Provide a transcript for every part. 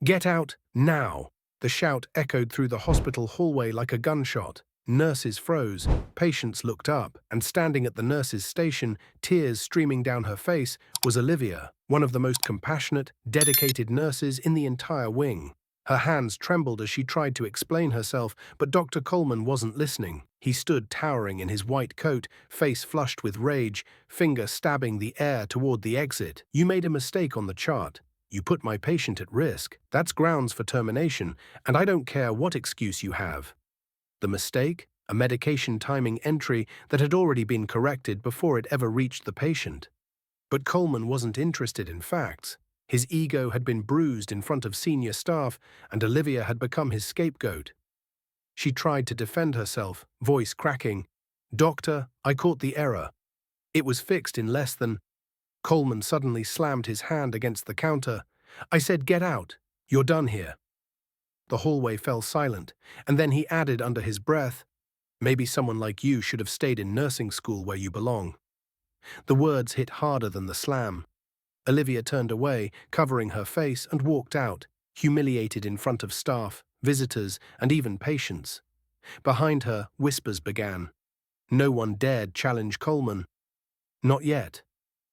Get out, now! The shout echoed through the hospital hallway like a gunshot. Nurses froze, patients looked up, and standing at the nurse's station, tears streaming down her face, was Olivia, one of the most compassionate, dedicated nurses in the entire wing. Her hands trembled as she tried to explain herself, but Dr. Coleman wasn't listening. He stood towering in his white coat, face flushed with rage, finger stabbing the air toward the exit. "You made a mistake on the chart. You put my patient at risk. That's grounds for termination, and I don't care what excuse you have." The mistake? A medication timing entry that had already been corrected before it ever reached the patient. But Coleman wasn't interested in facts. His ego had been bruised in front of senior staff, and Olivia had become his scapegoat. She tried to defend herself, voice cracking. "Doctor, I caught the error. It was fixed in less than—" Coleman suddenly slammed his hand against the counter. "I said get out. You're done here." The hallway fell silent, and then he added under his breath, "Maybe someone like you should have stayed in nursing school where you belong." The words hit harder than the slam. Olivia turned away, covering her face, and walked out, humiliated in front of staff, visitors, and even patients. Behind her, whispers began. No one dared challenge Coleman. Not yet.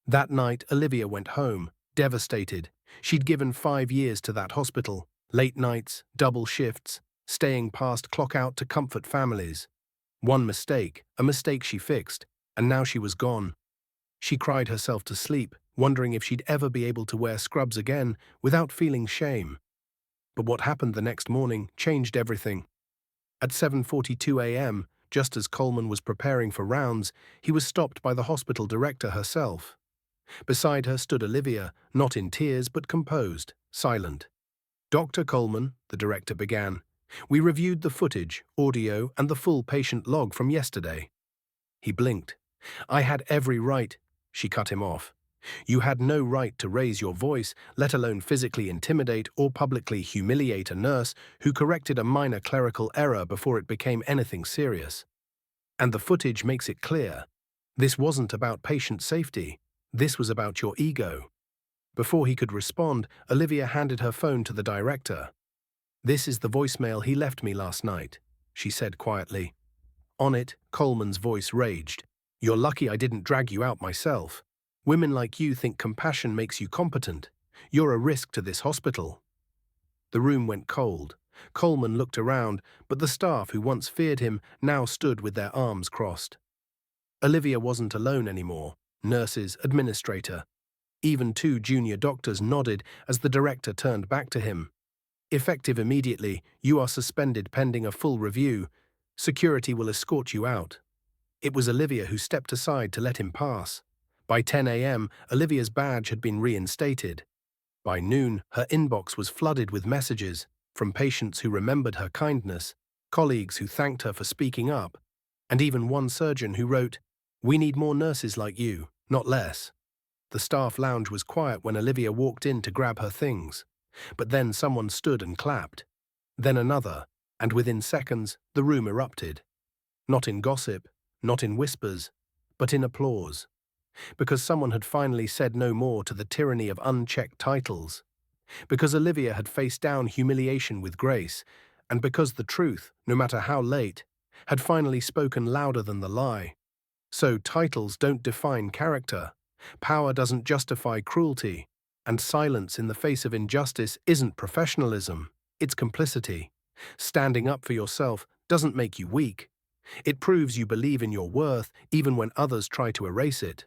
That night, Olivia went home, devastated. She'd given 5 years to that hospital. Late nights, double shifts, staying past clock out to comfort families. One mistake, a mistake she fixed, and now she was gone. She cried herself to sleep, wondering if she'd ever be able to wear scrubs again without feeling shame. But what happened the next morning changed everything. At 7:42 a.m., just as Coleman was preparing for rounds, he was stopped by the hospital director herself. Beside her stood Olivia, not in tears but composed, silent. "Dr. Coleman," the director began, "we reviewed the footage, audio, and the full patient log from yesterday." He blinked. "I had every right—" She cut him off. "You had no right to raise your voice, let alone physically intimidate or publicly humiliate a nurse who corrected a minor clerical error before it became anything serious. And the footage makes it clear. This wasn't about patient safety. This was about your ego." Before he could respond, Olivia handed her phone to the director. "This is the voicemail he left me last night," she said quietly. On it, Coleman's voice raged. "You're lucky I didn't drag you out myself. Women like you think compassion makes you competent. You're a risk to this hospital." The room went cold. Coleman looked around, but the staff who once feared him now stood with their arms crossed. Olivia wasn't alone anymore. Nurses, administrator. Even 2 junior doctors nodded as the director turned back to him. "Effective immediately, you are suspended pending a full review. Security will escort you out." It was Olivia who stepped aside to let him pass. By 10 a.m., Olivia's badge had been reinstated. By noon, her inbox was flooded with messages, from patients who remembered her kindness, colleagues who thanked her for speaking up, and even one surgeon who wrote, "We need more nurses like you, not less." The staff lounge was quiet when Olivia walked in to grab her things. But then someone stood and clapped. Then another, and within seconds, the room erupted. Not in gossip, not in whispers, but in applause. Because someone had finally said no more to the tyranny of unchecked titles. Because Olivia had faced down humiliation with grace, and because the truth, no matter how late, had finally spoken louder than the lie. So titles don't define character. Power doesn't justify cruelty, and silence in the face of injustice isn't professionalism, it's complicity. Standing up for yourself doesn't make you weak. It proves you believe in your worth even when others try to erase it.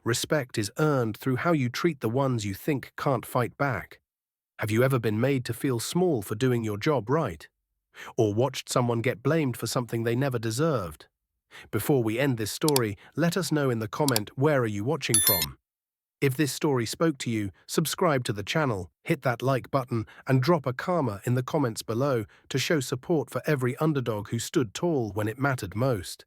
Respect is earned through how you treat the ones you think can't fight back. Have you ever been made to feel small for doing your job right? Or watched someone get blamed for something they never deserved? Before we end this story, let us know in the comment where are you watching from. If this story spoke to you, subscribe to the channel, hit that like button, and drop a karma in the comments below to show support for every underdog who stood tall when it mattered most.